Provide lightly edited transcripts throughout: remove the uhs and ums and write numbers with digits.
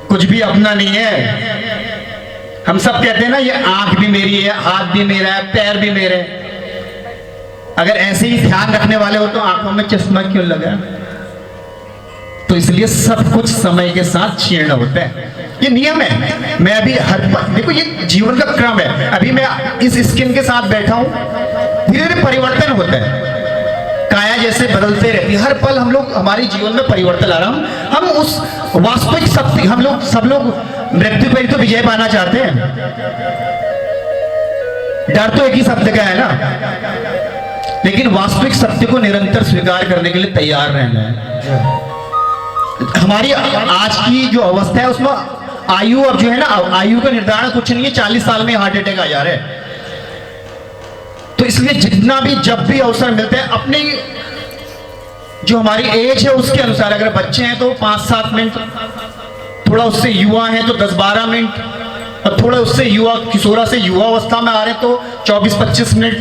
कुछ भी अपना नहीं है। हम सब कहते हैं ना, ये आंख भी मेरी है, हाथ भी मेरा है, पैर भी मेरे है। अगर ऐसे ही ध्यान रखने वाले हो तो आंखों में चश्मा क्यों लगा? तो इसलिए सब कुछ समय के साथ क्षीण होता है, ये नियम है। मैं अभी देखो, ये जीवन का क्रम है। अभी मैं इस स्किन के साथ बैठा हूं, धीरे धीरे परिवर्तन होता है, काया जैसे बदलते रहती है। हर पल हम लोग, हमारे जीवन में परिवर्तन आ रहा। हम उस वास्तविक सत्य, हम लोग सब लोग मृत्यु पर ही तो विजय पाना चाहते हैं। डर तो एक ही शब्द का है ना, लेकिन वास्तविक सत्य को निरंतर स्वीकार करने के लिए तैयार रहना है। हमारी आज की जो अवस्था है उसमें आयु, अब जो है ना, आयु का निर्धारण कुछ नहीं है। 40 साल में हार्ट अटैक आ जा रहा है। तो इसलिए जितना भी, जब भी अवसर मिलते हैं, अपने जो हमारी एज है उसके अनुसार, अगर बच्चे हैं तो 5-7 मिनट, थोड़ा उससे युवा है तो 10-12 मिनट, और थोड़ा उससे युवा, किशोरा से युवा अवस्था में आ रहे हैं तो 24-25 मिनट,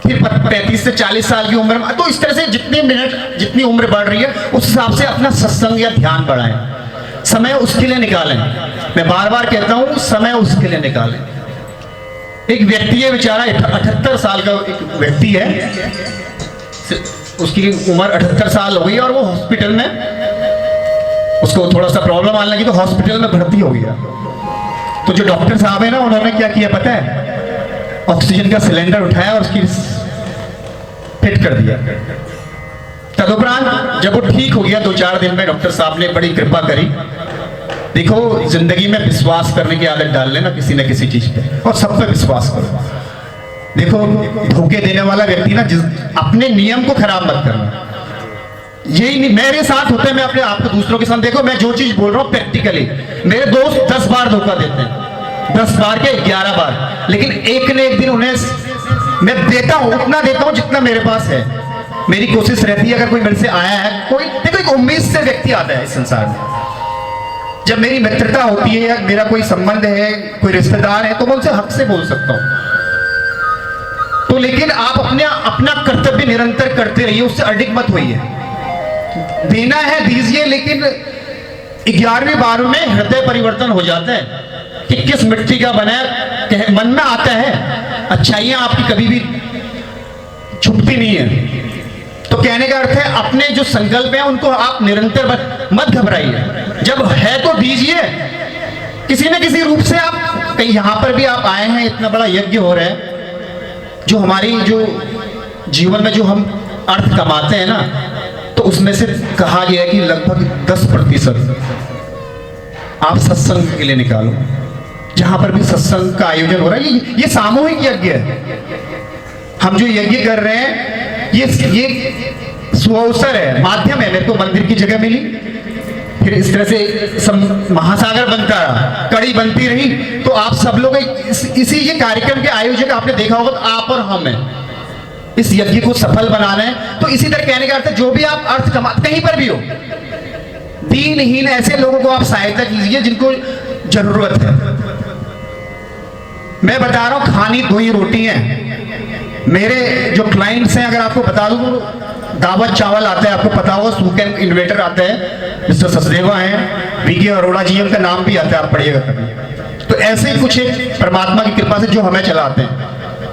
फिर 35 से 40 साल की उम्र में। तो इस तरह से जितने मिनट, जितनी उम्र बढ़ रही है उस हिसाब से अपना सत्संग या ध्यान बढ़ाएं, समय उसके लिए निकालें। मैं बार बार कहता हूं, समय उसके लिए निकालें। एक व्यक्ति है बेचारा, 78 साल का एक व्यक्ति है, उसकी उम्र 78 साल हो गई और वो हॉस्पिटल में, उसको थोड़ा सा प्रॉब्लम आने लगी तो हॉस्पिटल में भर्ती हो गया। तो जो डॉक्टर साहब है ना, उन्होंने क्या किया पता है? ऑक्सीजन का सिलेंडर उठाया और उसकी फिट कर दिया। तदुपरांत जब वो ठीक हो गया 2-4 दिन में, डॉक्टर साहब ने बड़ी कृपा करी। देखो, जिंदगी में विश्वास करने की आदत डाल लेना किसी न किसी चीज पे, और सब पे विश्वास करो। देखो, धोखे देने वाला व्यक्ति ना, अपने नियम को खराब मत करना। यही नहीं मेरे साथ होता है, मैं अपने आप को दूसरों के साथ, देखो मैं जो चीज बोल रहा हूँ प्रैक्टिकली, मेरे दोस्त 10 बार धोखा देते हैं, 10 बार के 11 बार, लेकिन एक न एक दिन उन्हें मैं देता हूं, उतना देता हूं जितना मेरे पास है। मेरी कोशिश रहती है, अगर कोई मेरे से आया है, कोई देखो, एक उम्मीद से व्यक्ति आता है इस संसार में। जब मेरी मित्रता होती है या मेरा कोई संबंध है, कोई रिश्तेदार है, तो मैं उनसे हक से बोल सकता हूं। तो लेकिन आप अपना कर्तव्य निरंतर करते रहिए, उससे अडिग मत होइए। देना है दीजिए, लेकिन 11वीं बार में हृदय परिवर्तन हो जाता है कि किस मिट्टी का बना है, मन में आता है। अच्छाइयां आपकी कभी भी छुपती नहीं है। तो कहने का अर्थ है, अपने जो संकल्प हैं उनको आप निरंतर मत घबराइए। जब है तो दीजिए, किसी न किसी रूप से। आप कहीं यहां पर भी आप आए हैं, इतना बड़ा यज्ञ हो रहा है, जो हमारी जो जीवन में जो हम अर्थ कमाते हैं ना, तो उसमें से कहा गया है कि लगभग 10% आप सत्संग के लिए निकालो। जहां पर भी सत्संग का आयोजन हो रहा है, ये सामूहिक यज्ञ है। हम जो यज्ञ कर रहे हैं, ये सुअवसर है, माध्यम है। मेरे को मंदिर की जगह मिली, फिर इस तरह से महासागर बनता रहा, कड़ी बनती रही, तो आप सब लोग इसी ये कार्यक्रम के आयोजक, आपने देखा होगा, तो आप और हम हैं। इस यज्ञ को सफल बनाना है। तो इसी तरह कहने का अर्थ है, जो भी आप अर्थ कमा, कहीं पर भी हो, दीनहीन ऐसे लोगों को आप सहायता कीजिए जिनको जरूरत है। मैं बता रहा हूं, खानी 2 ही रोटी है। मेरे जो क्लाइंट्स हैं, अगर आपको बता दूं, दावत चावल आता है, आपको पता होगा, सुकेन इन्वेटर आता है, मिस्टर सचदेवा हैं, वीके अरोड़ा जी, उनका नाम भी आता है, आप पढ़िएगा कभी। तो ऐसे ही कुछ एक परमात्मा की कृपा से जो हमें चलाते हैं,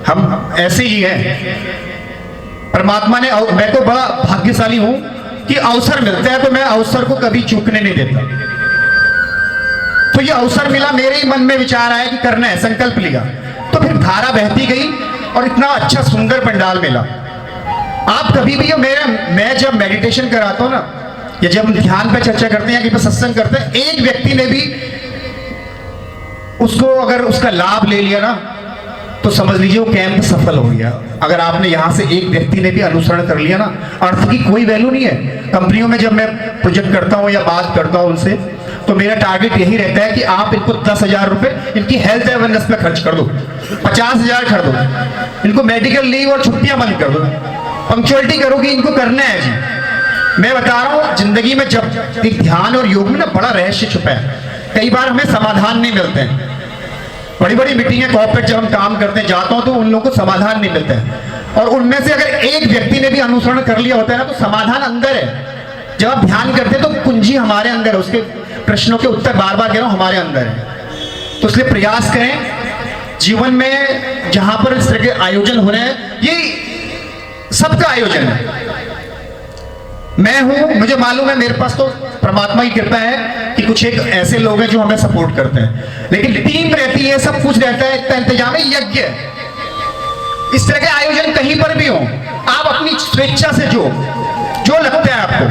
हम ऐसे ही हैं। परमात्मा ने, मैं तो बड़ा भाग्यशाली हूं कि अवसर मिलता है तो मैं अवसर को कभी चूकने नहीं देता। तो ये अवसर मिला, मेरे ही मन में विचार आया कि करना है, संकल्प लिया, तो फिर धारा बहती गई और इतना अच्छा सुंदर पंडाल मिला। आप कभी भी, मैं जब मेडिटेशन कराता हूं ना, या जब हम ध्यान पे चर्चा करते हैं, कि सत्संग करते हैं, एक व्यक्ति ने भी उसको अगर उसका लाभ ले लिया ना, तो समझ लीजिए वो कैंप सफल हो गया। अगर आपने यहां से एक व्यक्ति ने भी अनुसरण कर लिया ना, अर्थ की कोई वैल्यू नहीं है। कंपनियों में जब मैं प्रोजेक्ट करता हूं या बात करता हूं उनसे, तो मेरा टारगेट यही रहता है कि आप इनको 10,000 रुपए इनकी हेल्थ अवेयरनेस पे खर्च कर दो, 50,000 कर दो, इनको मेडिकल लीव और छुट्टियां बंद कर दो, पंक्चुअलिटी करो कि इनको करना है जी। मैं बता रहा हूं, जिंदगी में जब एक ध्यान और योग में ना बड़ा रहस्य छुपा है। कई बार हमें समाधान नहीं मिलते हैं। बड़ी बड़ी मीटिंगें, कॉर्पोरेट जब हम काम करते हैं, जाता हूं तो उन लोगों को समाधान नहीं मिलते हैं, और उनमें से अगर एक व्यक्ति ने भी अनुसरण कर लिया होता है ना, तो समाधान अंदर है। जब आप ध्यान करते हैं तो कुंजी हमारे अंदर है, उसके प्रश्नों के उत्तर बार बार कह रहा हूं हमारे अंदर है। तो इसलिए प्रयास करें जीवन में जहां पर इस तरह के आयोजन हो रहे हैं, ये सबका आयोजन है। मैं हूं, मुझे मालूम है, मेरे पास तो परमात्मा की कृपा है कि कुछ एक ऐसे लोग हैं जो हमें सपोर्ट करते हैं, लेकिन टीम रहती है, सब कुछ रहता है, इतना इंतजाम है, यज्ञ है। इस तरह के आयोजन कहीं पर भी हो, आप अपनी स्वेच्छा से जो लगता है आपको,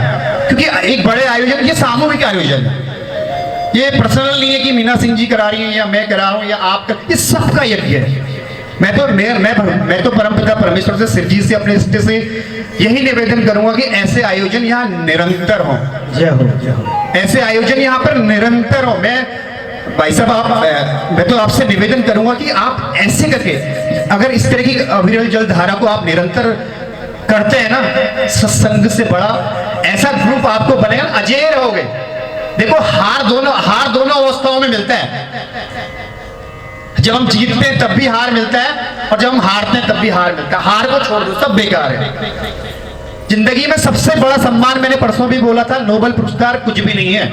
क्योंकि एक बड़े आयोजन, ये सामूहिक आयोजन है, ये पर्सनल नहीं है कि मीना सिंह जी करा रही हैं या मैं करा रहा हूं या आप कर, इस सबका यज्ञ है। मैं तो परमपिता परमेश्वर से, शिव जी से, अपने इष्ट से यही निवेदन करूंगा कि ऐसे आयोजन यहाँ निरंतर हो। जय हो, जय हो। ऐसे आयोजन यहाँ पर निरंतर हो। मैं भाई साहब, मैं तो आपसे निवेदन करूंगा कि आप ऐसे करके, अगर इस तरह की अविरल जल धारा को आप निरंतर करते हैं ना, सत्संग से बड़ा ऐसा ग्रुप आपको बनेगा, अजय रहोगे। देखो, हार दोनों अवस्थाओं में मिलता है। जब हम जीतते हैं तब भी हार मिलता है, और जब हम हारते हैं तब भी हार मिलता है। हार को छोड़ दो, सब बेकार है। जिंदगी में सबसे बड़ा सम्मान, मैंने परसों भी बोला था, नोबेल पुरस्कार कुछ भी नहीं है।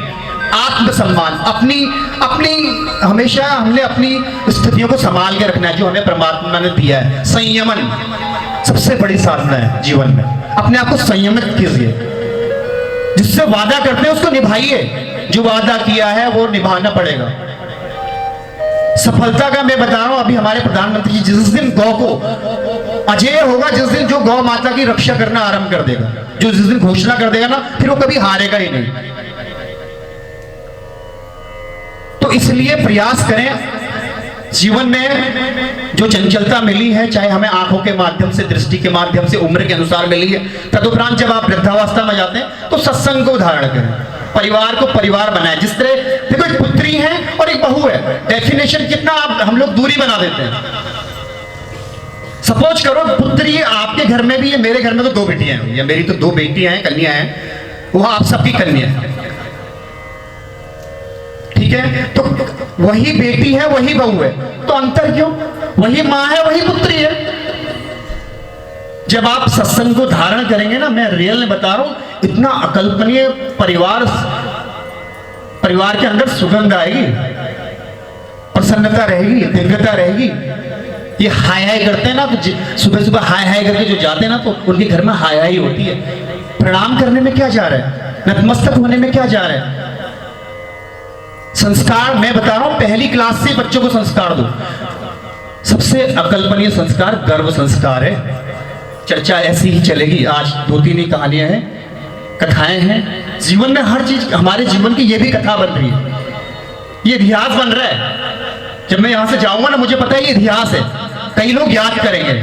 आत्मसम्मान, अपनी हमेशा हमने अपनी स्थितियों को संभाल के रखना है जो हमें परमात्मा ने दिया है। संयमन सबसे बड़ी साधना है जीवन में। अपने आप को संयमित कीजिए, जिससे वादा करते हैं उसको निभाइए। जो वादा किया है वो निभाना पड़ेगा। सफलता का मैं बता रहा हूं, अभी हमारे प्रधानमंत्री जी जिस दिन गौ को अजय होगा, जिस दिन जो गौ माता की रक्षा करना आरंभ कर देगा, जो जिस दिन घोषणा कर देगा ना, फिर वो कभी हारेगा ही नहीं। तो इसलिए प्रयास करें जीवन में जो चंचलता मिली है, चाहे हमें आंखों के माध्यम से, दृष्टि के माध्यम से, उम्र के अनुसार मिली है, तदुपरांत जब आप वृद्धावस्था में जाते हैं तो सत्संग को धारण करें, परिवार को परिवार बनाए। जिस तरह देखो, एक पुत्री है और एक बहू है, डेफिनेशन कितना हम लोग दूरी बना देते हैं। सपोज करो पुत्री आपके घर में भी है, मेरे घर में तो 2 बेटियां हैं, या मेरी तो 2 बेटियां हैं, कन्या हैं, वो आप सबकी कन्या है, ठीक है। तो वही बेटी है, वही बहू है, तो अंतर क्यों? वही माँ है, वही पुत्री है। जब आप सत्संग को धारण करेंगे ना, मैं रियल में बता रहा हूं, इतना अकल्पनीय परिवार के अंदर सुगंध आएगी, प्रसन्नता रहेगी, दिव्यता रहेगी। ये हाय हाय करते हैं ना, तो सुबह सुबह हाय हाय करके जो जाते हैं ना, तो उनके घर में हाय हाय होती है। प्रणाम करने में क्या जा रहा है, नतमस्तक होने में क्या जा रहा है? संस्कार, मैं बता रहा हूं, पहली क्लास से बच्चों को संस्कार दो। सबसे अकल्पनीय संस्कार गर्भ संस्कार है। चर्चा ऐसी ही चलेगी। आज 2-3 ही कहानियां हैं, कथाएं हैं। जीवन में हर चीज, हमारे जीवन की ये भी कथा बन रही है, ये इतिहास बन रहा है। जब मैं यहां से जाऊंगा ना, मुझे पता है ये इतिहास है, कई लोग याद करेंगे,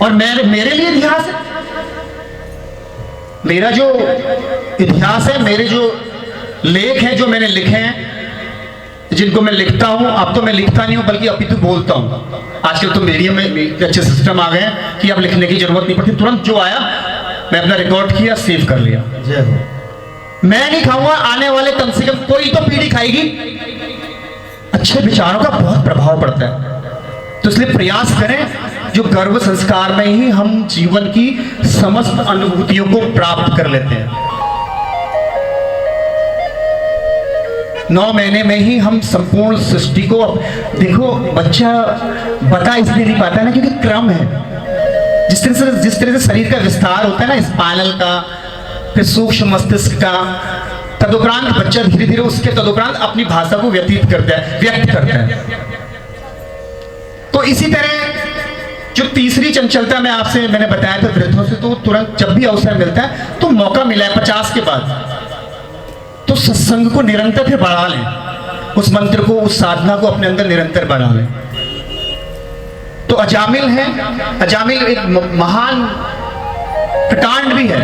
और मेरे लिए इतिहास है। मेरा जो इतिहास है, मेरे जो लेख हैं जो मैंने लिखे हैं, जिनको मैं लिखता हूं, अब तो मैं लिखता नहीं हूं बल्कि अपितु बोलता हूं। आजकल तो मीडिया में अच्छे सिस्टम आ गए हैं कि अब लिखने की जरूरत नहीं पड़ती, तुरंत जो आया मैं अपना रिकॉर्ड किया, सेव कर लिया। जय हो। मैं नहीं खाऊंगा, आने वाले कम से कम कोई तो पीढ़ी खाएगी। अच्छे विचारों का बहुत प्रभाव पड़ता है, तो इसलिए प्रयास करें जो गर्भ संस्कार में ही हम जीवन की समस्त अनुभूतियों को प्राप्त कर लेते हैं। 9 महीने में ही हम संपूर्ण सृष्टि को, देखो बच्चा बता इसलिए नहीं पाता ना, क्योंकि क्रम है। जिस तरह से शरीर का विस्तार होता है ना, स्पाइनल का, फिर सूक्ष्म मस्तिष्क का, तदुपरांत बच्चा धीरे धीरे उसके तदुपरांत अपनी भाषा को व्यक्त करता है। तो इसी तरह जो तीसरी चंचलता में आपसे मैंने बताया था वृद्धों से, तो तुरंत जब भी अवसर मिलता है तो मौका मिला है 50 के बाद, तो सत्संग को निरंतर फिर बढ़ा लें, उस मंत्र को, उस साधना को अपने अंदर निरंतर बढ़ा लें। तो अजामिल है, अजामिल एक महान प्रकांड भी है,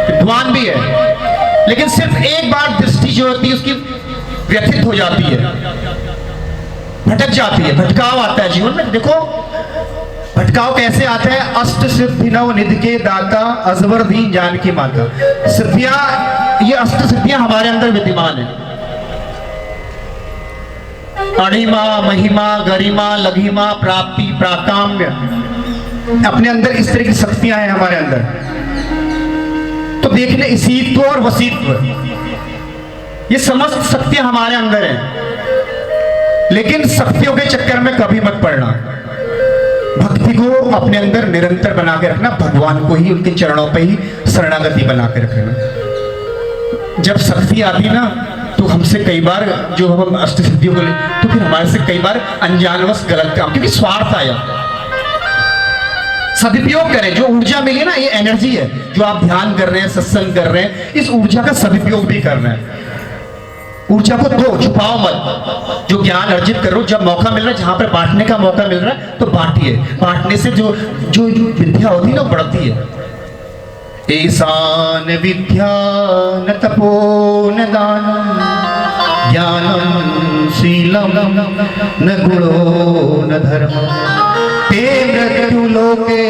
विद्वान भी है, लेकिन सिर्फ एक बार दृष्टि जो होती है उसकी व्यथित हो जाती है, भटक जाती है, भटकाव आता है जीवन में। देखो भटकाव कैसे आता है? अष्ट सिद्धि नव निधि के दाता, अजबर दीन जान की माता। सिद्धियां, ये अष्ट सिद्धियां हमारे अंदर विद्यमान है। अणिमा, महिमा, गरिमा, लघिमा, प्राप्ति, प्राकाम्य, अपने अंदर इस तरह की शक्तियां हैं हमारे अंदर। तो देखने ईसीत्व और वसीत्व, ये समस्त शक्तियां हमारे अंदर हैं, लेकिन शक्तियों के चक्कर में कभी मत पड़ना। भक्ति को अपने अंदर निरंतर बना के रखना, भगवान को ही, उनके चरणों पे ही शरणागति बना के रखना। जब शक्ति आती ना तो हमसे कई बार जो हम अष्ट सिद्धियों को ले, तो फिर हमारे से कई बार अनजानवश गलत काम, क्योंकि स्वार्थ आया। सदुपयोग करें, जो ऊर्जा मिली ना, ये एनर्जी है, जो आप ध्यान कर रहे हैं, सत्संग कर रहे हैं, इस ऊर्जा का सदुपयोग भी कर रहे हैं। ऊर्जा को दो, छुपाओ मत। जो ज्ञान अर्जित करो, जब मौका मिल रहा है, जहां पर बांटने का मौका मिल रहा है तो बांटिए। बांटने से जो जो विद्या होती है ना बढ़ती है। ऐसान विद्या न तपो न दानम ज्ञानम शीलम न गुणो न धर्म ते मृत्यु लोके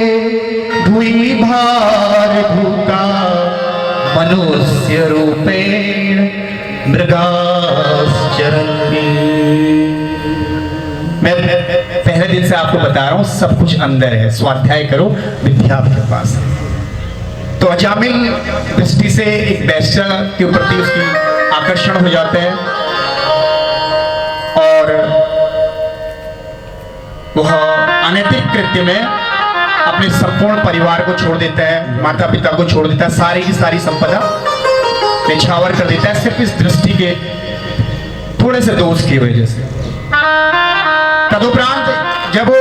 भुवि भार भूता मनुष्य रूपेण मृगाश्चरन्ति। मैं पहले दिन से आपको बता रहा हूं, सब कुछ अंदर है। स्वाध्याय करो, विद्या आपके पास है। तो अजामिल दृष्टि से एक वैश्य के प्रति उसकी आकर्षण हो जाता है और वह अनैतिक कृत्य में अपने संपूर्ण परिवार को छोड़ देता है, माता पिता को छोड़ देता है, सारी की सारी संपदा निछावर कर देता है, सिर्फ इस दृष्टि के थोड़े से दोष की वजह से। तदुपरांत जब वो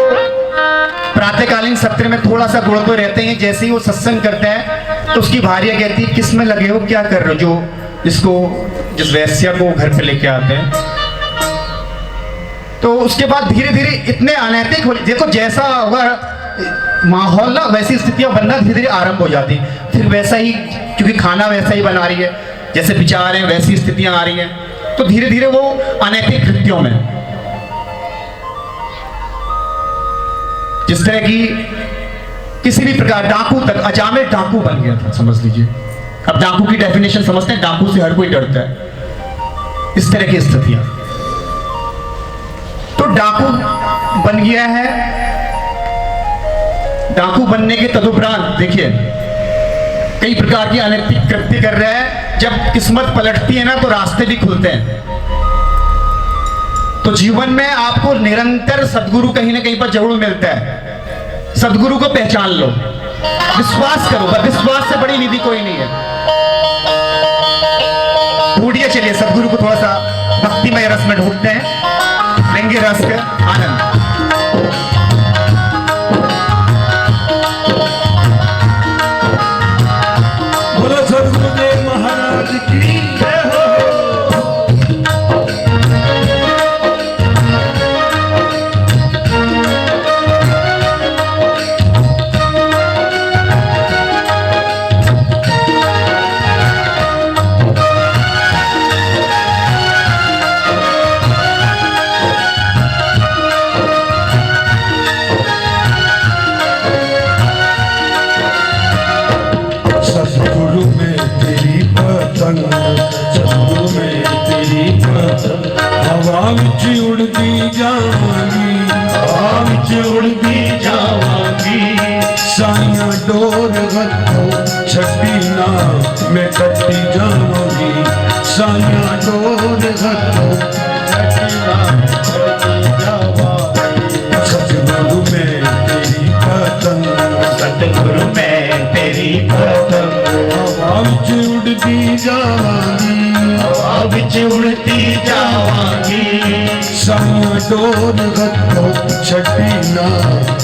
प्रातःकालीन सत्र में थोड़ा सा गुण तो रहते हैं, जैसे ही वो सत्संग करता है तो उसकी भार्या कहती है, किस में लगे हो, क्या कर रहे हो, जिस वैश्या को घर पे लेके आते हैं। तो उसके बाद धीरे धीरे इतने अनैतिक हो, देखो जैसा होगा माहौल ना, वैसी स्थितियां बनना धीरे धीरे आरंभ हो जाती। फिर वैसा ही, क्योंकि खाना वैसा ही बना रही है, जैसे विचार हैं वैसी स्थितियां आ रही हैं, तो धीरे धीरे वो अनैतिक कृत्यों में, जिस तरह की किसी भी प्रकार डाकू तक, अजामिल डाकू बन गया था, समझ लीजिए। अब डाकू की डेफिनेशन समझते हैं, डाकू से हर कोई डरता है, इस तरह की स्थितियां। तो डाकू बन गया है। डाकू बनने के तदुपरांत देखिए कई प्रकार की अनैतिक कृत्य कर रहा है। जब किस्मत पलटती है ना तो रास्ते भी खुलते हैं। तो जीवन में आपको निरंतर सदगुरु कहीं ना कहीं पर जरूर मिलता है। सदगुरु को पहचान लो, विश्वास करो, विश्वास से बड़ी निधि कोई नहीं है। ढूंढिए, चलिए सदगुरु को थोड़ा सा भक्तिमय रस में ढूंढते हैं, लेंगे रस का आनंद। बोलो सदगुरुदेव महाराज की जय हो। सदगुरु में तेरी पतंग, सदगुरु में तेरी पतंग, हवा विच उड़दी जावांगी, हवा विच उड़दी जावांगी। साइयां डोर हथों छड्डी ना मैं कट्टी जावांगी, साइयां डोर हथों छड्डी ना कट्टी जावांगी। सदगुरु में तेरी पतंग, सदगुरु में तेरी पतंग, हवा विच उड़दी जावांगी, हवा विच उड़ती जावांगी। साइयां डोर हथों छड्डी ना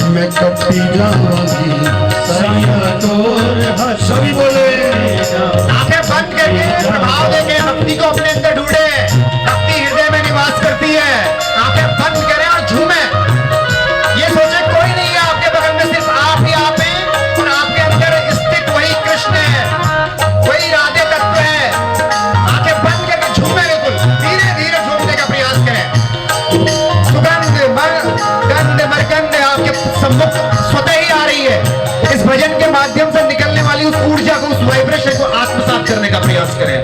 मैं कट्टी जावांगी, साइयां डोर हथों। सभी बोले आंखें बंद करके प्रभाव देके भक्ति को अपने अंदर ढूंढे। भक्ति हृदय में निवास करती है। आंखें बंद करें और झूमे। ये सोचे कोई नहीं है आपके बगल में, सिर्फ आप ही आप हैं और आपके अंदर स्थित वही कृष्ण है, वही राधे तत्व है। आंखें बंद करके झूमे, बिल्कुल धीरे धीरे झूमने का प्रयास करें। गंध मरकंद आपके सम्मुख स्वतः ही आ रही है। इस भजन के माध्यम से निकलने वाली उस ऊर्जा को, उस वाइब्रेशन को आत्मसात करने का प्रयास करें।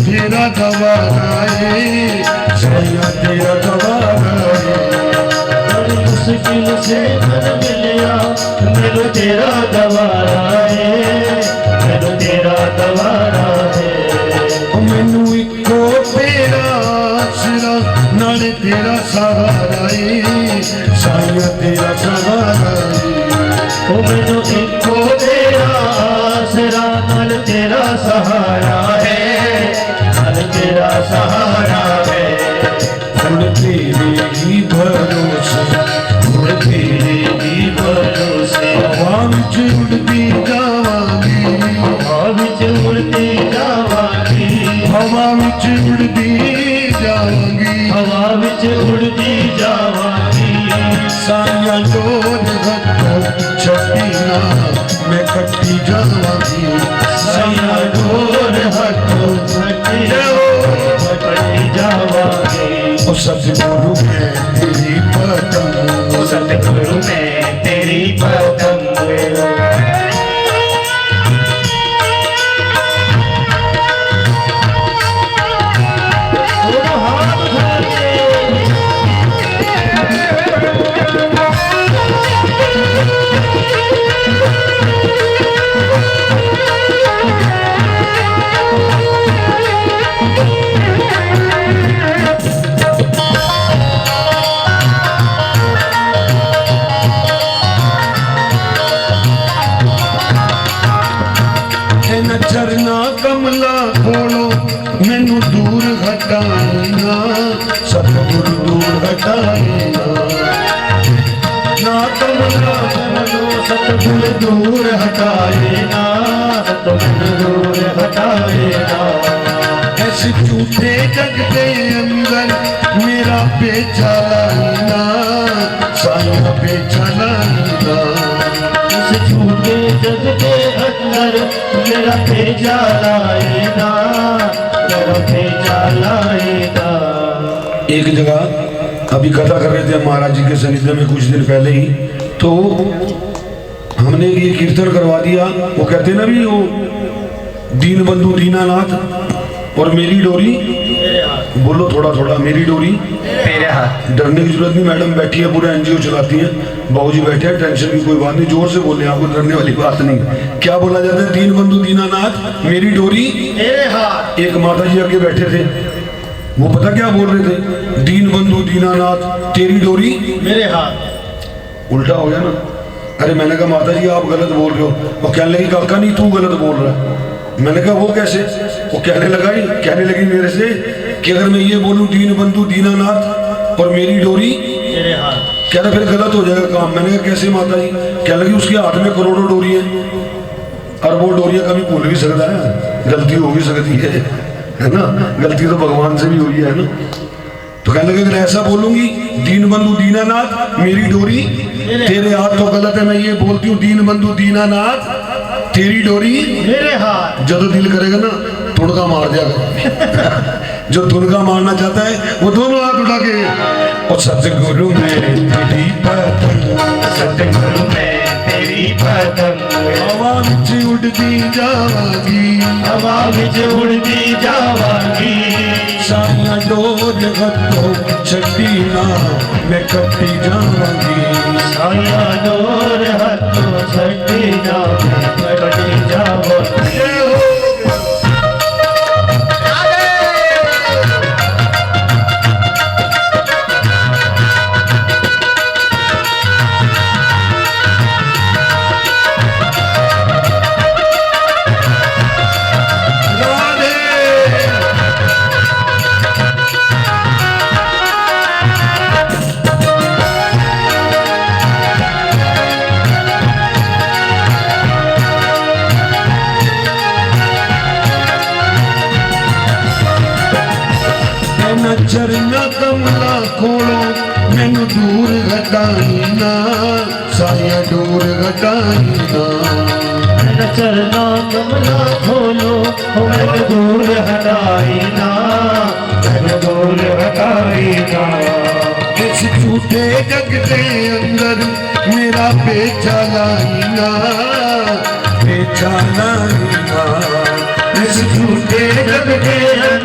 तेरा गवारा है, साया तेरा गवारा है। बड़ी मुश्किल से मन मिलिया, मैनू तेरा गवारा है, मैनू तेरा गवारा है। मैनू इको तेरा आसरा, नाले तेरा सहारा है, साया तेरा सहारा है। ओ मैनू इको तेरा आसरा, नाल तेरा सहारा है, नाल तेरा सहारा है। हुण तेरे ही भरोसे, हुण तेरे ही भरोसे, हवा विच उड़दी जावांगी, हवा विच उड़दी जावांगी, हवा विच उड़दी जावांगी, हवा विच उड़दी जावांगी। साया डोर हथों छड्डी ना मैं कट्टी जावांगी, साया डोर हाथों छड्डी कटी जावांगी। ओ सतगुरु मैं तेरी पतंग, ओ सतगुरु मैं तेरी पतंग। झरना कमला खोलो मैनू दूर हटाना, सतगुरु दूर हटाना। ना कमला कमलो सतगुरु दूर हटाए ना, सतगुरु दूर हटाए ना। ऐसे झूठे जग के अंदर मेरा पेचा लाना, साया पेचा लाना। इस झूठे जग के अंदर मेरा भेजा लाएगा, मेरा भेजा लाएगा। एक जगह अभी कथा कर रहे थे महाराज जी के सानिध्य में कुछ दिन पहले ही, तो हमने ये कीर्तन करवा दिया। वो कहते ना भी वो दीन बंधु दीनानाथ और मेरी डोरी, बोलो थोड़ा थोड़ा, मेरी डोरी तेरे हाथ। डरने की जरूरत नहीं, मैडम बैठी है, पूरा एनजीओ चलाती है, बाबूजी बैठे हैं, टेंशन की कोई बात नहीं, जोर से बोले, आपको डरने वाली बात नहीं। क्या बोला जाता है? दीन बंधु दीनानाथ मेरी डोरी तेरे हाथ। एक माता जी आगे बैठे थे, वो पता क्या बोल रहे थे? दीन बंधु दीनानाथ तेरी डोरी मेरे हाथ। उल्टा हो गया ना। अरे मैंने कहा माता जी आप गलत बोल रहे हो। वो कहने लगी काका नहीं तू गलत बोल रहा है। मैंने कहा वो कैसे? वो कहने लगी मेरे से कि अगर मैं ये बोलूं दीन बंधु दीनानाथ और मेरी डोरी तेरे हाथ, कह रहा फिर गलत हो जाएगा काम। मैंने कहा कैसे माता जी? कहने लगी उसके हाथ में करोड़ों डोरी है, अरबों डोरियां कभी भूल भी सकता है, गलती हो भी सकती है ना, गलती तो भगवान से भी हुई है ना। तो कहने लगे अगर ऐसा बोलूंगी दीन बंधु दीनानाथ मेरी डोरी तेरे हाथ तो गलत है, मैं ये बोलती हूँ दीन बंधु दीनानाथ तेरी डोरी मेरे हाथ। जो दिल करेगा ना तुड़का मार दिया करो। जो तुड़का मारना चाहता है वो दोनों हाथ उठा के, और सतगुरु में तेरी पतंग, सतगुरु में तेरी पतंग, हवा विच उड़दी जावांगी, हवा विच उड़दी जावांगी। साया डोर हथों छड्डी ना मैं कट्टी जावांगी, साया डोर हाथों छड्डी ना मैं कटी जावांगी। झरना कमला खोलो मैनू दूर हटाई ना, साया दूर हटाई ना। मेरा चरना कमला खोलो मैंने दूर हटाई ना, मैंने दूर हटाई ना। इस झूठे जग के अंदर मेरा पेचा लाई ना, पेचा लाई ना। इस झूठे जग के